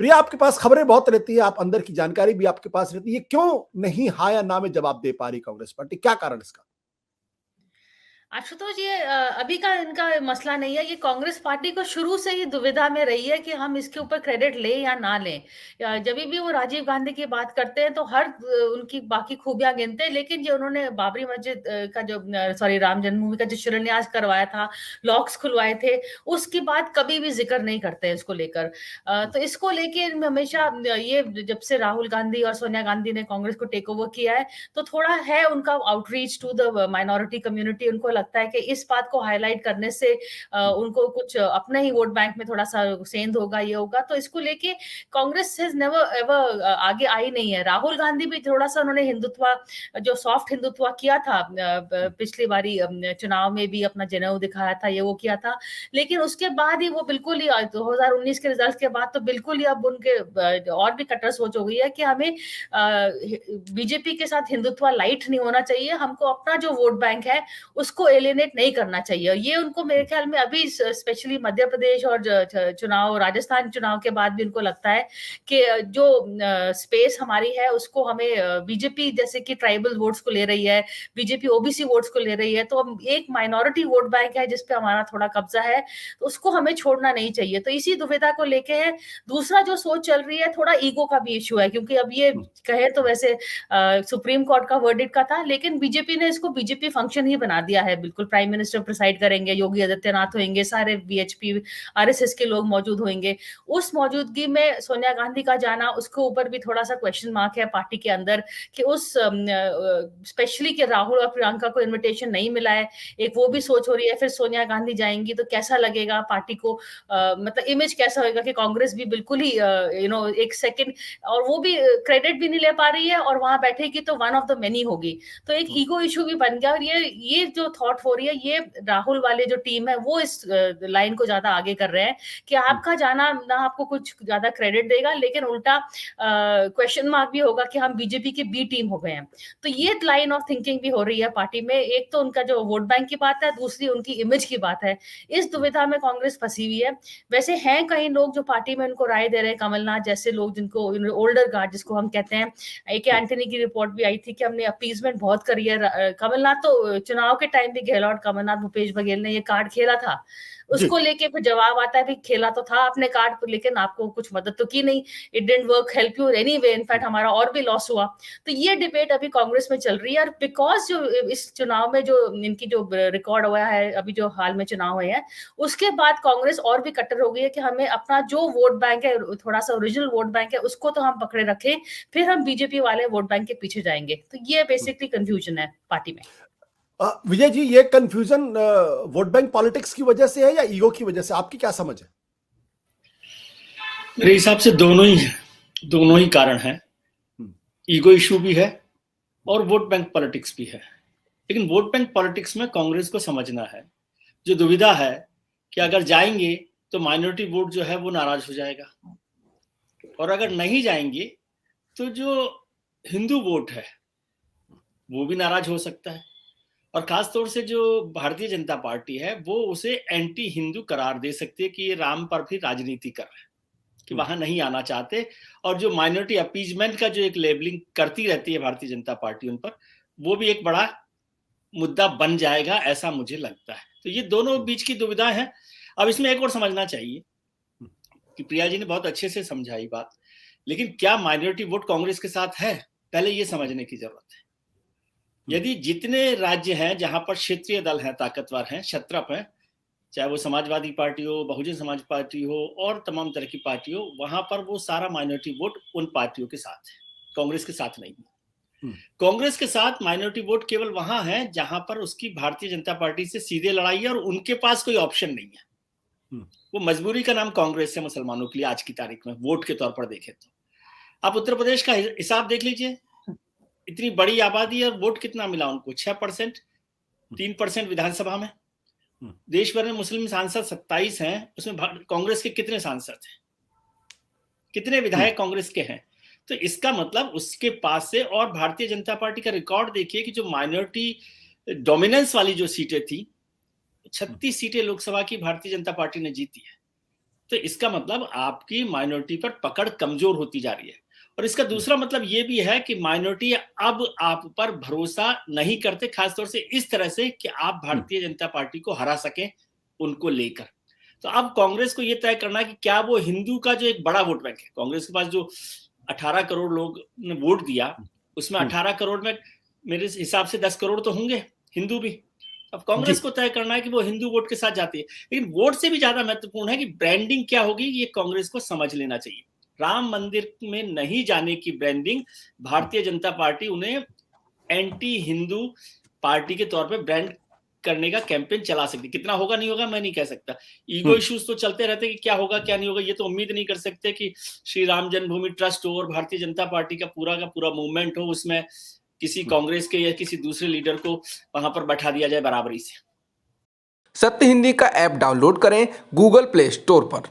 प्रिया, आपके पास खबरें बहुत रहती है, आप अंदर की जानकारी भी आपके पास रहती है, क्यों नहीं हाँ या ना में जवाब दे पा रही कांग्रेस पार्टी? क्या कारण इसका? आशुतोष, ये अभी का इनका मसला नहीं है। ये कांग्रेस पार्टी को शुरू से ही दुविधा में रही है कि हम इसके ऊपर क्रेडिट लें या ना लें। जब भी वो राजीव गांधी की बात करते हैं तो हर उनकी बाकी खूबियां गिनते हैं, लेकिन जो उन्होंने बाबरी मस्जिद का जो सॉरी राम जन्मभूमि का जो शिलान्यास करवाया था, लॉक्स खुलवाए थे, उसकी बात कभी भी जिक्र नहीं करते हैं इसको लेकर। तो इसको लेके हमेशा ये जब से राहुल गांधी और सोनिया गांधी ने कांग्रेस को टेक ओवर किया है, तो थोड़ा है उनका outreach to the minority community. उनको लगता है कि इस बात को हाईलाइट करने से उनको कुछ अपने ही वोट बैंक में थोड़ा सा सेंध होगा, ये होगा। तो इसको लेके कांग्रेस हैज नेवर एवर आगे आई नहीं है। राहुल गांधी भी थोड़ा सा उन्होंने हिंदुत्व, जो सॉफ्ट हिंदुत्व किया था पिछली बारी चुनाव में भी अपना जनेऊ दिखाया था, ये वो किया था, लेकिन उसके बाद ही वो बिल्कुल ही 2019 के रिजल्ट के बाद तो बिल्कुल ही अब उनके और भी कट्टर सोच हो गई है कि हमें बीजेपी के साथ हिंदुत्व लाइट नहीं होना चाहिए, हमको अपना जो वोट बैंक है उसको एलिनेट नहीं करना चाहिए। ये उनको मेरे ख्याल में अभी स्पेशली मध्य प्रदेश और चुनाव, राजस्थान चुनाव के बाद भी उनको लगता है कि जो स्पेस हमारी है उसको हमें बीजेपी जैसे कि ट्राइबल वोट्स को ले रही है, बीजेपी ओबीसी वोट्स को ले रही है, तो एक माइनॉरिटी वोट बैंक है जिसपे हमारा थोड़ा कब्जा है, तो उसको हमें छोड़ना नहीं चाहिए। तो इसी दुविधा को लेके है। दूसरा जो सोच चल रही है, थोड़ा ईगो का भी इशू है, क्योंकि अब ये कहे तो वैसे सुप्रीम कोर्ट का वर्डिक्ट का था, लेकिन बीजेपी ने इसको बीजेपी फंक्शन ही बना दिया है। बिल्कुल प्राइम मिनिस्टर प्रिसाइड करेंगे, योगी आदित्यनाथ होंगे, सारे बीएचपी आरएसएस के लोग मौजूद होंगे। उस मौजूदगी में सोनिया गांधी का जाना, उसके ऊपर भी थोड़ा सा क्वेश्चन मार्क है पार्टी के अंदर कि उस स्पेशली कि राहुल और प्रियंका को इन्विटेशन नहीं मिला है। एक वो भी सोच हो रही है, फिर सोनिया गांधी जाएंगी तो कैसा लगेगा पार्टी को, मतलब इमेज कैसा होगा कि कांग्रेस भी बिल्कुल ही एक सेकंड, और वो भी क्रेडिट भी नहीं ले पा रही है और वहां बैठेगी तो वन ऑफ द मेनी होगी। तो एक ईगो इशू भी बन गया। और ये जो थॉट हो रही है, ये राहुल वाले जो टीम है वो इस लाइन को ज्यादा आगे कर रहे हैं कि आपका जाना ना आपको कुछ ज्यादा क्रेडिट देगा, लेकिन उल्टा क्वेश्चन मार्क भी होगा कि हम बीजेपी की बी टीम हो गए हैं। तो ये लाइन ऑफ थिंकिंग भी हो रही है पार्टी में। एक तो उनका जो वोट बैंक की बात है, दूसरी उनकी इमेज की बात है। इस दुविधा में कांग्रेस फंसी हुई है। वैसे हैं कई लोग जो पार्टी में उनको राय दे रहे हैं, कमलनाथ जैसे लोग, जिनको ओल्डर गार्ड जिसको हम कहते हैं। एक एंटनी की रिपोर्ट भी आई थी कि हमने अपीजमेंट बहुत करी है। कमलनाथ तो चुनाव के टाइम भी गहलोत, कमलनाथ, भूपेश बघेल ने ये कार्ड खेला था, उसको लेके फिर जवाब आता है, खेला तो था आपने कार्ड, लेकिन आपको कुछ मदद तो की नहीं, it didn't work help you anyway, in fact हमारा और भी लॉस हुआ। तो ये डिबेट अभी कांग्रेस में चल रही है। और बिकॉज जो इस चुनाव में जो इनकी जो रिकॉर्ड हुआ है, अभी जो हाल में चुनाव हुए हैं, उसके बाद कांग्रेस और भी कट्टर हो गई है कि हमें अपना जो वोट बैंक है, थोड़ा सा ओरिजिनल वोट बैंक है, उसको तो हम पकड़े रखें, फिर हम बीजेपी वाले वोट बैंक के पीछे जाएंगे। तो ये बेसिकली कंफ्यूजन है पार्टी में। विजय जी, ये कंफ्यूजन वोट बैंक पॉलिटिक्स की वजह से है या ईगो की वजह से? आपकी क्या समझ है? मेरे हिसाब से दोनों ही कारण हैं। ईगो इशू भी है और वोट बैंक पॉलिटिक्स भी है। लेकिन वोट बैंक पॉलिटिक्स में कांग्रेस को समझना है, जो दुविधा है कि अगर जाएंगे तो माइनॉरिटी वोट जो है वो नाराज हो जाएगा, और अगर नहीं जाएंगे तो जो हिंदू वोट है वो भी नाराज हो सकता है। और खासतौर से जो भारतीय जनता पार्टी है वो उसे एंटी हिंदू करार दे सकती है कि ये राम पर भी राजनीति कर रहे हैं, कि वहां नहीं आना चाहते। और जो माइनॉरिटी अपीजमेंट का जो एक लेबलिंग करती रहती है भारतीय जनता पार्टी उन पर, वो भी एक बड़ा मुद्दा बन जाएगा, ऐसा मुझे लगता है। तो ये दोनों बीच की दुविधा है। अब इसमें एक और समझना चाहिए कि प्रिया जी ने बहुत अच्छे से समझाई बात, लेकिन क्या माइनॉरिटी वोट कांग्रेस के साथ है, पहले ये समझने की जरूरत है। यदि जितने राज्य हैं जहां पर क्षेत्रीय दल हैं, ताकतवर हैं, क्षत्रप हैं, चाहे वो समाजवादी पार्टी हो, बहुजन समाज पार्टी हो और तमाम तरह की पार्टी हो, वहां पर वो सारा माइनॉरिटी वोट उन पार्टियों के साथ है, कांग्रेस के साथ नहीं है। कांग्रेस के साथ माइनॉरिटी वोट केवल वहां है जहां पर उसकी भारतीय जनता पार्टी से सीधे लड़ाई है और उनके पास कोई ऑप्शन नहीं है। वो मजबूरी का नाम कांग्रेस है मुसलमानों के लिए आज की तारीख में, वोट के तौर पर देखें तो। आप उत्तर प्रदेश का हिसाब देख लीजिए, इतनी बड़ी आबादी और वोट कितना मिला उनको, 6%, 3% विधानसभा में। देश भर में मुस्लिम सांसद 27 हैं, उसमें कांग्रेस के कितने सांसद हैं, कितने विधायक कांग्रेस के हैं? तो इसका मतलब उसके पास से, और भारतीय जनता पार्टी का रिकॉर्ड देखिए कि जो माइनॉरिटी डोमिनेंस वाली जो सीटें थी, 36 सीटें लोकसभा की भारतीय जनता पार्टी ने जीती है। तो इसका मतलब आपकी माइनॉरिटी पर पकड़ कमजोर होती जा रही है। और इसका दूसरा मतलब ये भी है कि माइनॉरिटी अब आप पर भरोसा नहीं करते, खासतौर से इस तरह से कि आप भारतीय जनता पार्टी को हरा सकें उनको लेकर। तो अब कांग्रेस को यह तय करना है कि क्या वो हिंदू का जो एक बड़ा वोट बैंक है, कांग्रेस के पास जो 18 करोड़ लोग ने वोट दिया, उसमें 18 करोड़ में मेरे हिसाब से 10 करोड़ तो होंगे हिंदू भी। अब कांग्रेस को तय करना है कि वो हिंदू वोट के साथ जाती है। लेकिन वोट से भी ज्यादा महत्वपूर्ण है कि ब्रांडिंग क्या होगी, ये कांग्रेस को समझ लेना चाहिए। राम मंदिर में नहीं जाने की ब्रांडिंग भारतीय जनता पार्टी उन्हें एंटी हिंदू पार्टी के तौर पे ब्रांड करने का कैंपेन चला सकती। कितना होगा नहीं होगा मैं नहीं कह सकता। ईगो इश्यूज तो चलते रहते कि क्या होगा क्या नहीं होगा, ये तो उम्मीद नहीं कर सकते कि श्री राम जन्मभूमि ट्रस्ट हो और भारतीय जनता पार्टी का पूरा मूवमेंट हो, उसमें किसी कांग्रेस के या किसी दूसरे लीडर को वहां पर बैठा दिया जाए बराबरी से। सत्य हिंदी का ऐप डाउनलोड करें गूगल प्ले स्टोर पर।